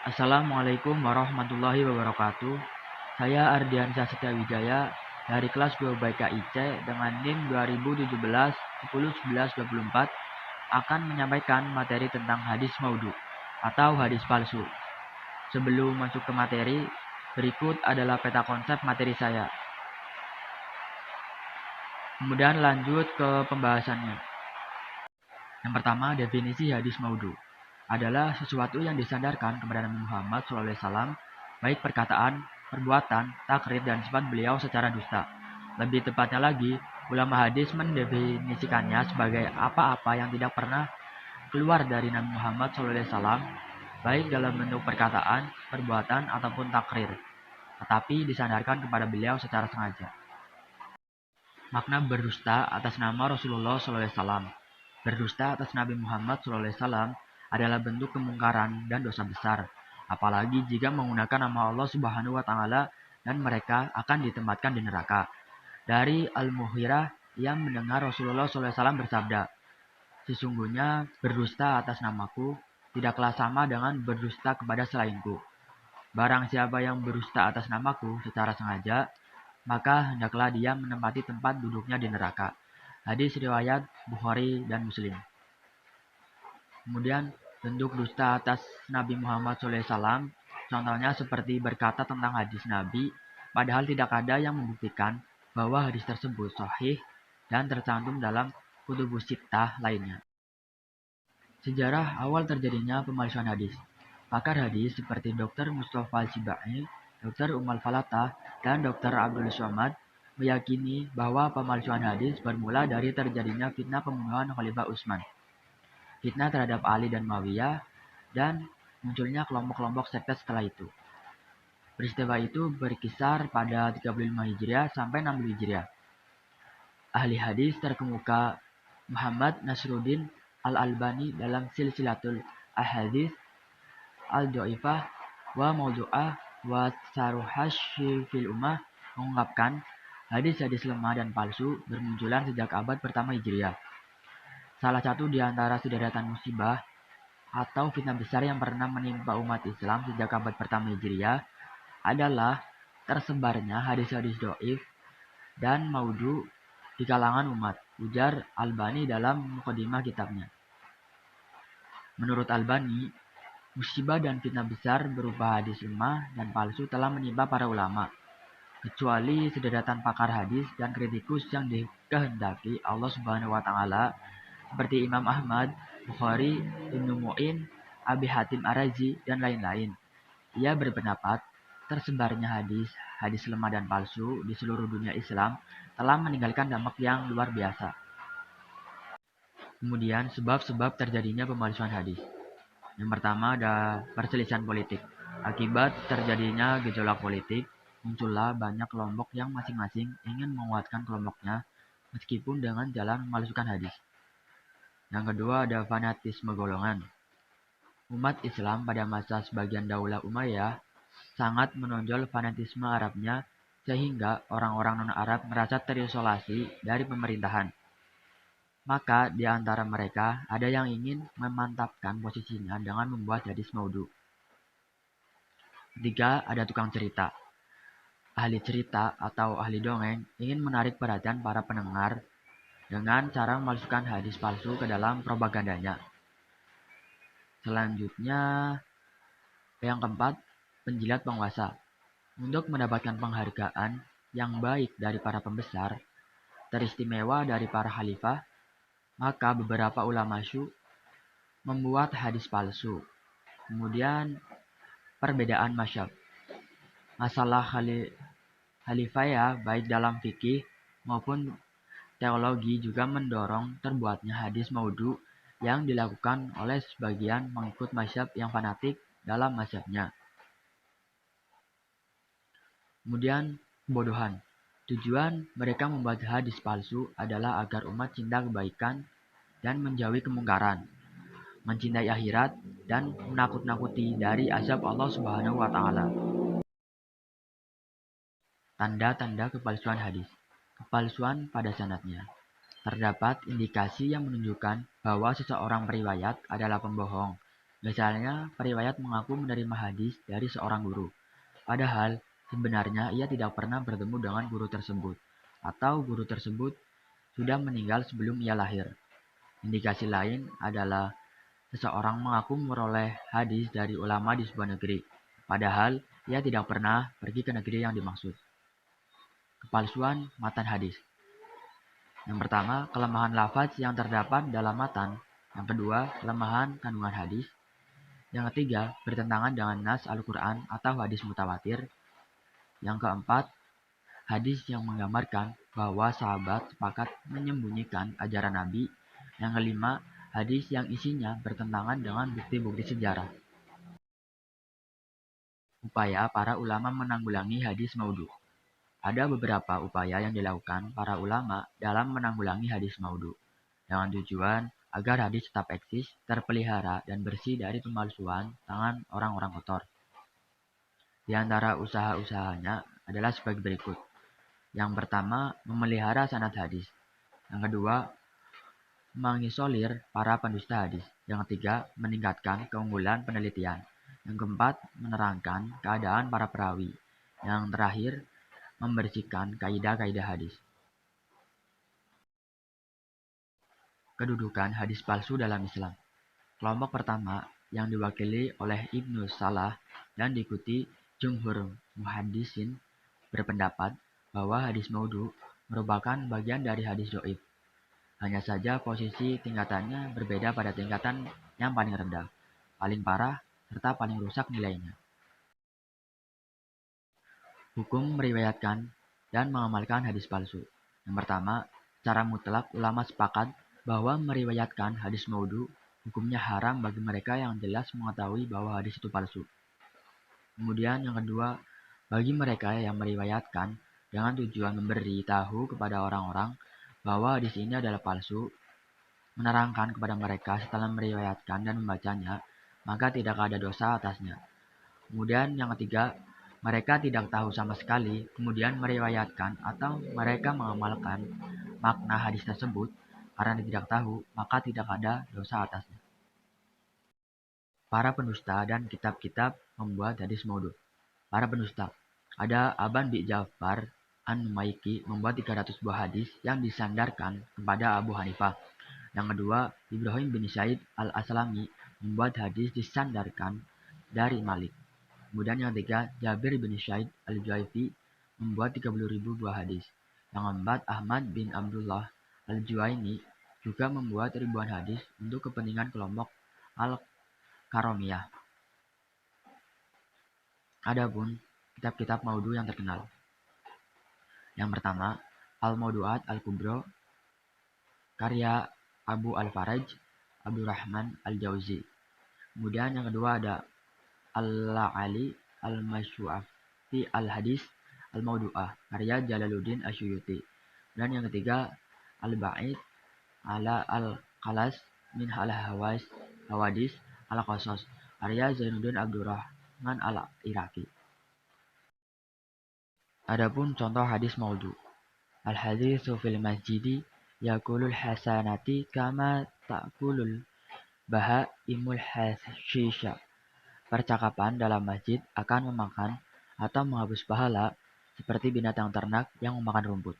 Assalamualaikum warahmatullahi wabarakatuh. Saya Ardiansyah Setiawijaya dari kelas 2 BKIC dengan NIM 2017 10 11 24 akan menyampaikan materi tentang hadis maudhu atau hadis palsu. Sebelum masuk ke materi, berikut adalah peta konsep materi saya. Kemudian lanjut ke pembahasannya. Yang pertama, definisi hadis maudhu adalah sesuatu yang disandarkan kepada Nabi Muhammad SAW, baik perkataan, perbuatan, takrir, dan sifat beliau secara dusta. Lebih tepatnya lagi, ulama hadis mendefinisikannya sebagai apa-apa yang tidak pernah keluar dari Nabi Muhammad SAW, baik dalam bentuk perkataan, perbuatan, ataupun takrir, tetapi disandarkan kepada beliau secara sengaja. Makna berdusta atas nama Rasulullah SAW. Berdusta atas Nabi Muhammad SAW adalah bentuk kemungkaran dan dosa besar, apalagi jika menggunakan nama Allah Subhanahu wa Ta'ala, dan mereka akan ditempatkan di neraka. Dari Al-Mughirah yang mendengar Rasulullah SAW bersabda, "Sesungguhnya berdusta atas namaku tidaklah sama dengan berdusta kepada selainku. Barang siapa yang berdusta atas namaku secara sengaja, maka hendaklah dia menempati tempat duduknya di neraka." Hadis riwayat Bukhari dan Muslim. Kemudian, bentuk dusta atas Nabi Muhammad SAW, contohnya seperti berkata tentang hadis Nabi, padahal tidak ada yang membuktikan bahwa hadis tersebut sahih dan tercantum dalam kutubus sittah lainnya. Sejarah awal terjadinya pemalsuan hadis. Pakar hadis seperti Dr. Mustafa Al-Sibai, Dr. Umal Falatah, dan Dr. Abdul Somad meyakini bahwa pemalsuan hadis bermula dari terjadinya fitnah pembunuhan Khalifah Utsman, fitnah terhadap Ali dan Muawiyah, dan munculnya kelompok-kelompok sekte setelah itu. Peristiwa itu berkisar pada 35 Hijriah sampai 60 Hijriah. Ahli hadis terkemuka Muhammad Nasruddin Al-Albani dalam Silsilatul Ahadits Al-Dhaifah wa Mawdu'ah wa Saruhash fil Ummah mengungkapkan hadis-hadis lemah dan palsu bermunculan sejak abad pertama Hijriah. Salah satu di antara sederetan musibah atau fitnah besar yang pernah menimpa umat Islam sejak abad pertama Hijriah adalah tersebarnya hadis-hadis dhaif dan maudhu di kalangan umat, ujar Albani dalam mukadimah kitabnya. Menurut Albani, musibah dan fitnah besar berupa hadis lemah dan palsu telah menimpa para ulama, kecuali sederetan pakar hadis dan kritikus yang dikehendaki Allah Subhanahu wa Ta'ala, seperti Imam Ahmad, Bukhari, Ibnu Mu'in, Abi Hatim Ar-Razi, dan lain-lain. Ia berpendapat tersebarnya hadis lemah dan palsu di seluruh dunia Islam telah meninggalkan dampak yang luar biasa. Kemudian sebab-sebab terjadinya pemalsuan hadis. Yang pertama ada perselisihan politik. Akibat terjadinya gejolak politik, muncullah banyak kelompok yang masing-masing ingin menguatkan kelompoknya meskipun dengan jalan memalsukan hadis. Yang kedua ada fanatisme golongan. Umat Islam pada masa sebagian Daulah Umayyah sangat menonjol fanatisme Arabnya sehingga orang-orang non-Arab merasa terisolasi dari pemerintahan. Maka di antara mereka ada yang ingin memantapkan posisinya dengan membuat hadis maudhu. Ketiga, ada tukang cerita. Ahli cerita atau ahli dongeng ingin menarik perhatian para pendengar dengan cara memasukkan hadis palsu ke dalam propagandanya. Selanjutnya, yang keempat, penjilat penguasa. Untuk mendapatkan penghargaan yang baik dari para pembesar, teristimewa dari para khalifah, maka beberapa ulama Syu membuat hadis palsu. Kemudian, perbedaan mazhab. Masalah khalifah ya, baik dalam fikih maupun teologi juga mendorong terbuatnya hadis maudhu yang dilakukan oleh sebagian pengikut mazhab yang fanatik dalam mazhabnya. Kemudian, kebodohan. Tujuan mereka membuat hadis palsu adalah agar umat cinta kebaikan dan menjauhi kemungkaran, mencintai akhirat, dan menakut-nakuti dari azab Allah Subhanahu wa Ta'ala. Tanda-tanda kepalsuan hadis. Kepalsuan pada sanadnya. Terdapat indikasi yang menunjukkan bahwa seseorang periwayat adalah pembohong, Misalnya, periwayat mengaku menerima hadis dari seorang guru, padahal sebenarnya ia tidak pernah bertemu dengan guru tersebut, atau guru tersebut sudah meninggal sebelum ia lahir. Indikasi lain adalah seseorang mengaku memperoleh hadis dari ulama di sebuah negeri, padahal ia tidak pernah pergi ke negeri yang dimaksud. Kepalsuan matan hadis. Yang pertama, kelemahan lafaz yang terdapat dalam matan. Yang kedua, kelemahan kandungan hadis. Yang ketiga, bertentangan dengan nas Al-Quran atau hadis mutawatir. Yang keempat, hadis yang menggambarkan bahwa sahabat sepakat menyembunyikan ajaran Nabi. Yang kelima, hadis yang isinya bertentangan dengan bukti-bukti sejarah. Upaya para ulama menanggulangi hadis maudhu. Ada beberapa upaya yang dilakukan para ulama dalam menanggulangi hadis maudhu, dengan tujuan agar hadis tetap eksis, terpelihara, dan bersih dari pemalsuan tangan orang-orang kotor. Di antara usaha-usahanya adalah sebagai berikut. Yang pertama, memelihara sanad hadis. Yang kedua, mengisolir para pendusta hadis. Yang ketiga, meningkatkan keunggulan penelitian. Yang keempat, menerangkan keadaan para perawi. Yang terakhir, membersihkan kaidah-kaidah hadis. Kedudukan hadis palsu dalam Islam. Kelompok pertama yang diwakili oleh Ibnu Salah dan diikuti jumhur muhaddisin berpendapat bahwa hadis maudhu merupakan bagian dari hadis dhaif. Hanya saja posisi tingkatannya berbeda pada tingkatan yang paling rendah, paling parah, serta paling rusak nilainya. Hukum meriwayatkan dan mengamalkan hadis palsu. Yang pertama, secara mutlak ulama sepakat bahwa meriwayatkan hadis maudhu hukumnya haram bagi mereka yang jelas mengetahui bahwa hadis itu palsu. Kemudian yang kedua, bagi mereka yang meriwayatkan dengan tujuan memberi tahu kepada orang-orang bahwa hadis ini adalah palsu, menerangkan kepada mereka setelah meriwayatkan dan membacanya, maka tidak ada dosa atasnya. Kemudian yang ketiga, mereka tidak tahu sama sekali, kemudian meriwayatkan atau mereka mengamalkan makna hadis tersebut karena tidak tahu, maka tidak ada dosa atasnya. Para pendusta dan kitab-kitab membuat hadis maudhu. Para pendusta. Ada Aban bin Ja'far An-Numaiki membuat 300 buah hadis yang disandarkan kepada Abu Hanifah. Yang kedua, Ibrahim bin Sa'id Al-Aslami membuat hadis disandarkan dari Malik. Kemudian yang ketiga, Jabir bin Sa'id Al-Ju'aifi membuat 30.000 buah hadis. Yang keempat, Ahmad bin Abdullah Al-Juwaini juga membuat ribuan hadis untuk kepentingan kelompok Al-Karomiyah. Adapun kitab-kitab maudhu yang terkenal. Yang pertama, Al-Mawdu'at Al-Kubra, karya Abu Al-Faraj Abdurrahman Al-Jauzi. Kemudian yang kedua ada Al-La'ali Al-Masyu'afi Al-Hadis Al-Mawdu'ah, karya Jalaluddin Asyuyuti. Dan yang ketiga, Al-Ba'id ala Al-Qalas min Al-Hawadis Al-Qasas, karya Zainuddin Abdurrahman Al-Iraqi. Adapun contoh hadis maudhu. Al-haditsu fil masjidi yakulul hasanati kama ta'kulul bahaimul hashisha. Percakapan dalam masjid akan memakan atau menghapus pahala seperti binatang ternak yang memakan rumput.